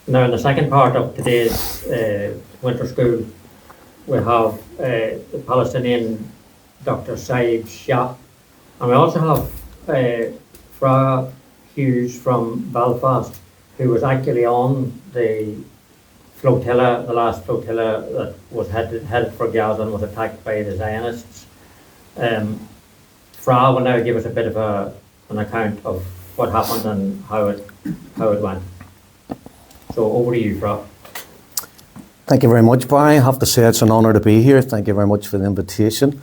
Now, in the second part of today's winter school, we have the Palestinian Dr Saeb Shaat, and we also have Fra Hughes from Belfast, who was actually on the flotilla, the last flotilla that was headed for Gaza and was attacked by the Zionists. Fra will now give us a bit of an account of what happened and how it went. So over to you, Fra. Thank you very much, Barry. I have to say it's an honour to be here. Thank you very much for the invitation.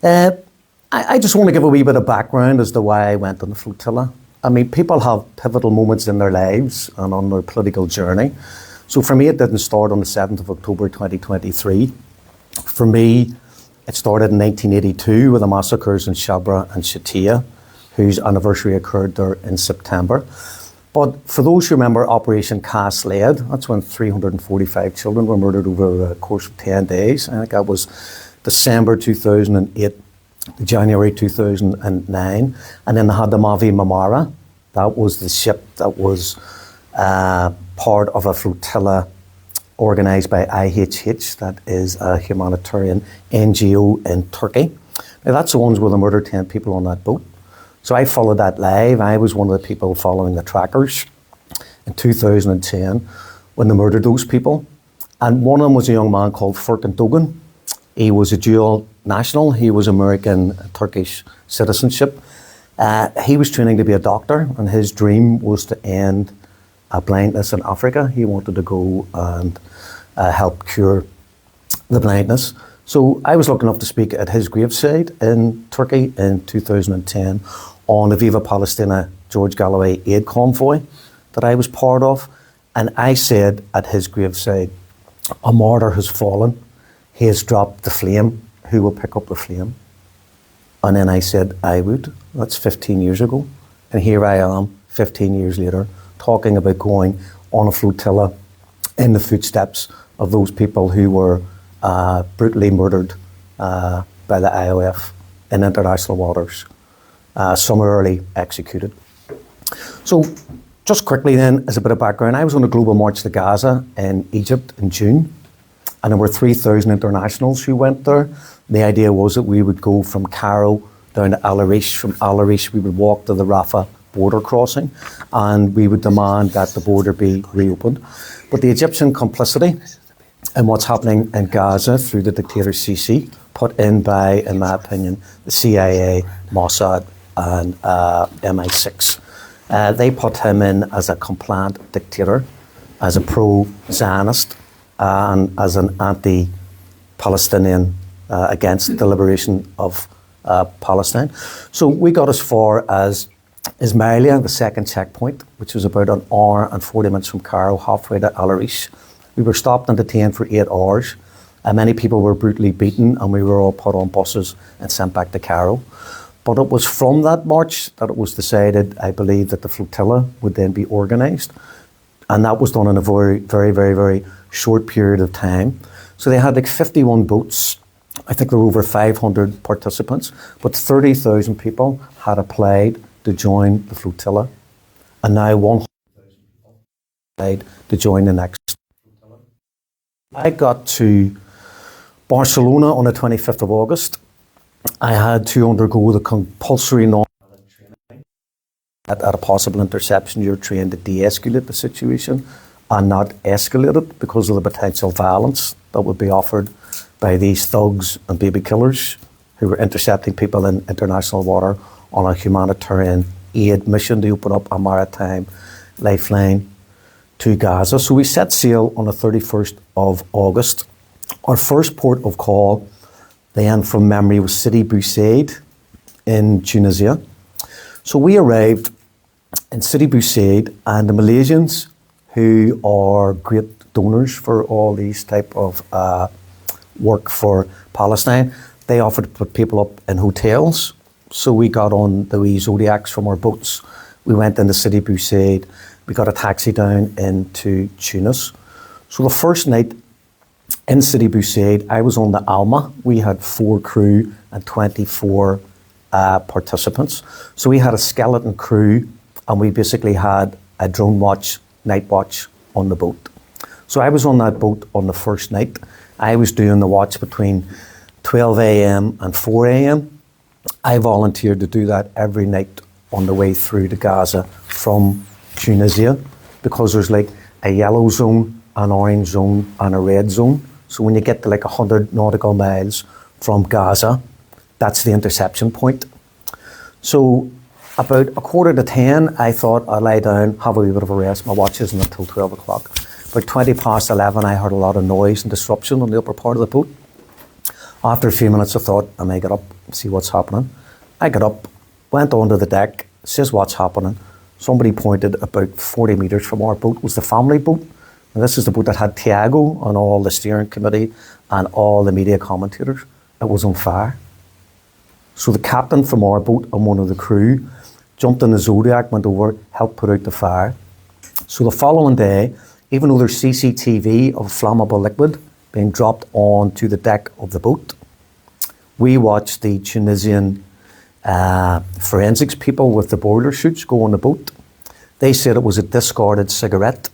I just want to give a wee bit of background as to why I went on the flotilla. I mean, people have pivotal moments in their lives and on their political journey. So for me, it didn't start on the 7th of October 2023. For me, it started in 1982 with the massacres in Shabra and Shatia, whose anniversary occurred there in September. But for those who remember Operation Cast Lead, that's when 345 children were murdered over a course of 10 days. I think that was December 2008 to January 2009. And then they had the Mavi Marmara. That was the ship that was part of a flotilla organised by IHH, that is a humanitarian NGO in Turkey. Now that's the ones where they murdered 10 people on that boat. So I followed that live. I was one of the people following the trackers in 2010 when they murdered those people. And one of them was a young man called Furkan Dogan. He was a dual national. He was American and Turkish citizenship. He was training to be a doctor, and his dream was to end blindness in Africa. He wanted to go and help cure the blindness. So I was lucky enough to speak at his graveside in Turkey in 2010 on the Viva Palestina George Galloway aid convoy that I was part of. And I said at his graveside, a martyr has fallen. He has dropped the flame. Who will pick up the flame? And then I said, I would. That's 15 years ago. And here I am, 15 years later, talking about going on a flotilla in the footsteps of those people who were brutally murdered by the IOF in international waters, summarily executed. So just quickly then, as a bit of background, I was on a global march to Gaza in Egypt in June, and there were 3,000 internationals who went there. The idea was that we would go from Cairo down to Al Arish. From Al Arish we would walk to the Rafah border crossing, and we would demand that the border be reopened. But the Egyptian complicity and what's happening in Gaza through the dictator Sisi, put in by, in my opinion, the CIA, Mossad and MI6. They put him in as a compliant dictator, as a pro-Zionist, and as an anti-Palestinian against the liberation of Palestine. So we got as far as Ismailia, the second checkpoint, which was about an hour and 40 minutes from Cairo, halfway to Al Arish. We were stopped and detained for 8 hours. Many people were brutally beaten, and we were all put on buses and sent back to Cairo. But it was from that march that it was decided, I believe, that the flotilla would then be organised. And that was done in a very, very, very, very short period of time. So they had like 51 boats. I think there were over 500 participants, but 30,000 people had applied to join the flotilla. And now 100,000 people applied to join the next. I got to Barcelona on the 25th of August. I had to undergo the compulsory non-violent training. At a possible interception, you're trained to de-escalate the situation and not escalate it because of the potential violence that would be offered by these thugs and baby killers who were intercepting people in international water on a humanitarian aid mission to open up a maritime lifeline to Gaza. So we set sail on the 31st of August. Our first port of call, then from memory, was Sidi Bou Said in Tunisia. So we arrived in Sidi Bou Said, and the Malaysians, who are great donors for all these type of work for Palestine, they offered to put people up in hotels. So we got on the wee Zodiacs from our boats. We went into Sidi Bou Said. We got a taxi down into Tunis. So the first night in Sidi Bou Said, I was on the Alma. We had 4 crew and 24 participants. So we had a skeleton crew, and we basically had a drone watch, night watch on the boat. So I was on that boat on the first night. I was doing the watch between 12 a.m. and 4 a.m. I volunteered to do that every night on the way through to Gaza from Tunisia, because there's like a yellow zone, an orange zone, and a red zone. So when you get to like 100 nautical miles from Gaza, that's the interception point. So about 9:45, I thought I'd lie down, have a wee bit of a rest. My watch isn't until 12 o'clock. About 11:20, I heard a lot of noise and disruption on the upper part of the boat. After a few minutes, I thought, I may get up and see what's happening. I got up, went onto the deck, says what's happening. Somebody pointed about 40 metres from our boat was the family boat. And this is the boat that had Tiago on all the steering committee and all the media commentators. It was on fire. So the captain from our boat and one of the crew jumped in the Zodiac, went over, helped put out the fire. So the following day, even though there's CCTV of flammable liquid being dropped onto the deck of the boat, we watched the Tunisian forensics people with the boiler suits go on the boat. They said it was a discarded cigarette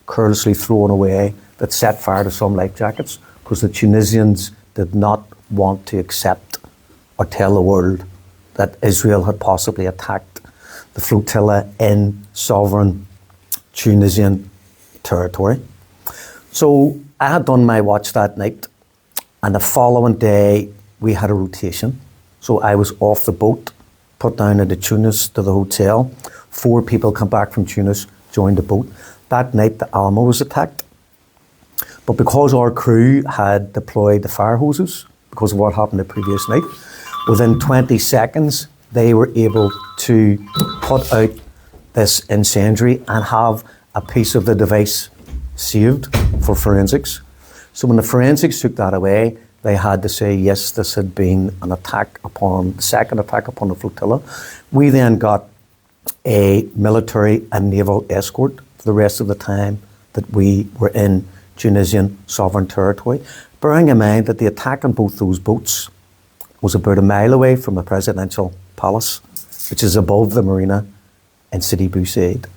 carelessly thrown away that set fire to some life jackets, because the Tunisians did not want to accept or tell the world that Israel had possibly attacked the flotilla in sovereign Tunisian territory. So I had done my watch that night, and the following day we had a rotation. So I was off the boat, put down into Tunis to the hotel. 4 people come back from Tunis, joined the boat. That night the Alma was attacked. But because our crew had deployed the fire hoses, because of what happened the previous night, within 20 seconds they were able to put out this incendiary and have a piece of the device saved for forensics. So when the forensics took that away, they had to say, yes, this had been an attack upon, the second attack upon the flotilla. We then got a military and naval escort for the rest of the time that we were in Tunisian sovereign territory. Bearing in mind that the attack on both those boats was about a mile away from the presidential palace, which is above the marina in Sidi Bou Said.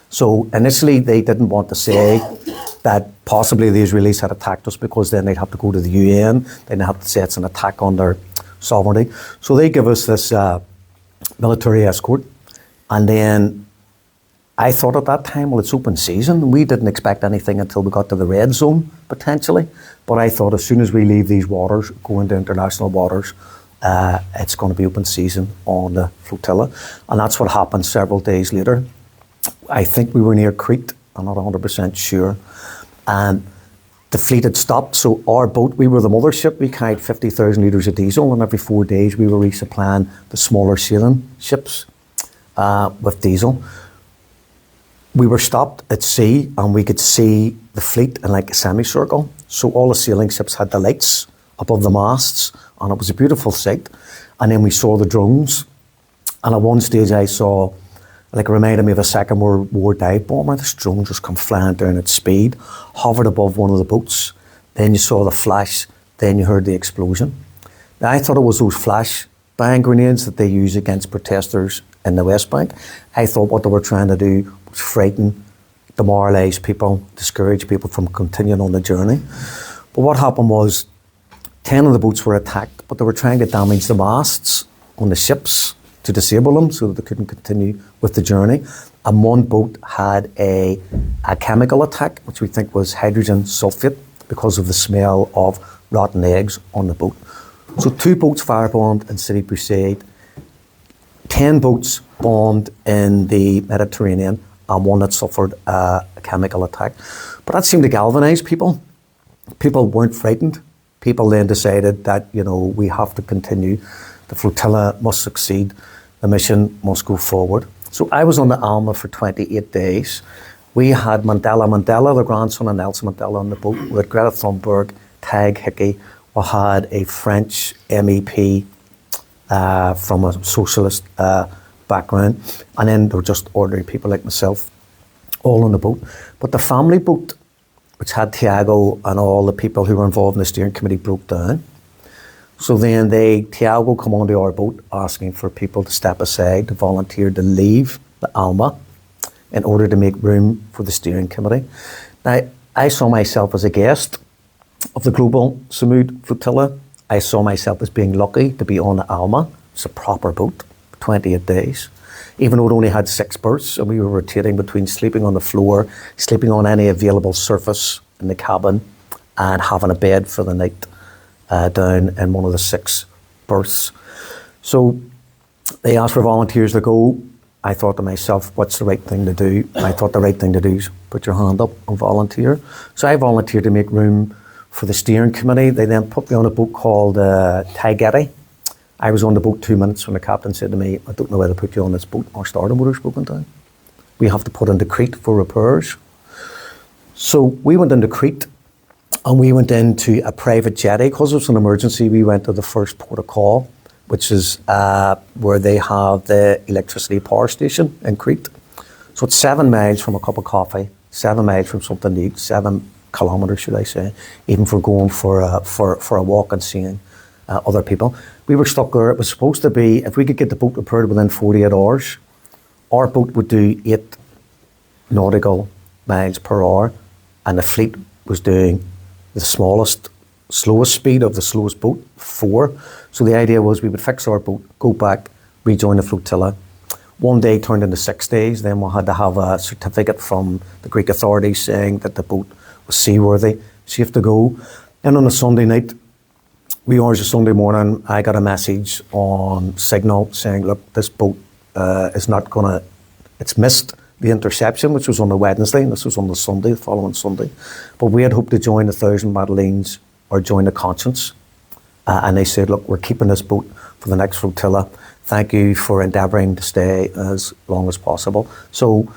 So initially they didn't want to say that possibly the Israelis had attacked us, because then they'd have to go to the UN, they'd have to say it's an attack on their sovereignty. So they give us this military escort, and then I thought at that time, well, it's open season. We didn't expect anything until we got to the red zone, potentially. But I thought as soon as we leave these waters, go into international waters, it's going to be open season on the flotilla. And that's what happened several days later. I think we were near Crete, I'm not 100% sure. And the fleet had stopped, so our boat, we were the mothership, we carried 50,000 litres of diesel, and every 4 days we were resupplying the smaller sailing ships with diesel. We were stopped at sea, and we could see the fleet in like a semicircle. So all the sailing ships had the lights above the masts, and it was a beautiful sight. And then we saw the drones, and at one stage I saw, like, it reminded me of a Second World War dive bomber. This drone just come flying down at speed, hovered above one of the boats. Then you saw the flash, then you heard the explosion. Now I thought it was those flash bang grenades that they use against protesters in the West Bank. I thought what they were trying to do was frighten, demoralise people, discourage people from continuing on the journey. But what happened was 10 of the boats were attacked, but they were trying to damage the masts on the ships to disable them so that they couldn't continue with the journey. And one boat had a chemical attack, which we think was hydrogen sulfate, because of the smell of rotten eggs on the boat. So 2 boats firebombed in Sidi Bou Said, 10 boats bombed in the Mediterranean, and one that suffered a chemical attack. But that seemed to galvanise people. People weren't frightened. People then decided that, you know, we have to continue. The flotilla must succeed. The mission must go forward. So I was on the Alma for 28 days. We had Mandela, the grandson of Nelson Mandela, on the boat. We had Greta Thunberg, Tag Hickey. We had a French MEP from a socialist background. And then there were just ordinary people like myself, all on the boat. But the family boat, which had Tiago and all the people who were involved in the steering committee, broke down. So then Tiago come onto our boat asking for people to step aside, to volunteer to leave the Alma in order to make room for the steering committee. Now, I saw myself as a guest of the Global Samud Flotilla. I saw myself as being lucky to be on the Alma. It's a proper boat, 28 days. Even though it only had 6 berths, and we were rotating between sleeping on the floor, sleeping on any available surface in the cabin, and having a bed for the night down in one of the 6 berths. So they asked for volunteers to go. I thought to myself, what's the right thing to do? I thought the right thing to do is put your hand up and volunteer. So I volunteered to make room for the steering committee. They then put me on a boat called Taigeti. I was on the boat 2 minutes when the captain said to me, I don't know whether to put you on this boat. Our starter motor's broken down. We have to put into Crete for repairs. So we went into Crete, and we went into a private jetty. Because it was an emergency, we went to the first port of call, which is where they have the electricity power station in Crete. So it's 7 miles from a cup of coffee, 7 miles from something to eat, 7 kilometres, should I say, even for going for a walk and seeing other people. We were stuck there. It was supposed to be, if we could get the boat repaired within 48 hours, our boat would do 8 nautical miles per hour, and the fleet was doing the slowest speed of the slowest boat, 4. So the idea was we would fix our boat, go back, rejoin the flotilla. 1 day turned into 6 days. Then we had to have a certificate from the Greek authorities saying that the boat was seaworthy, safe to go. And on a Sunday night, wee hours of Sunday morning, I got a message on Signal saying, look, this boat is not going to, it's missed the interception, which was on the Wednesday, and this was on the Sunday, the following Sunday. But we had hoped to join the 1,000 Madeleines or join the Conscience. And they said, look, we're keeping this boat for the next flotilla. Thank you for endeavouring to stay as long as possible. So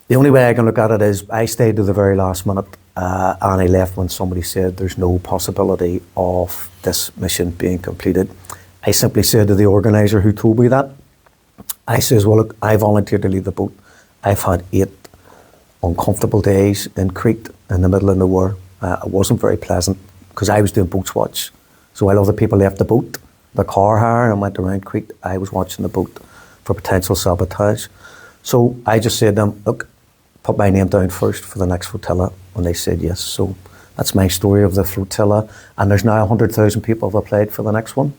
the only way I can look at it is I stayed to the very last minute, and I left when somebody said there's no possibility of this mission being completed. I simply said to the organiser who told me that, I says, well, look, I volunteered to leave the boat. I've had 8 uncomfortable days in Crete in the middle of nowhere. It wasn't very pleasant because I was doing boats watch. So while other people left the boat, the car hire, and went around Crete, I was watching the boat for potential sabotage. So I just said to them, look, put my name down first for the next flotilla, and they said yes. So that's my story of the flotilla, and there's now 100,000 people have applied for the next one.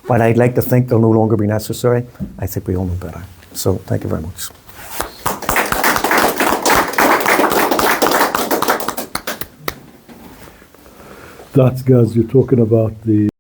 While I'd like to think they'll no longer be necessary, I think we all know better. So thank you very much. That's Gaz, you're talking about the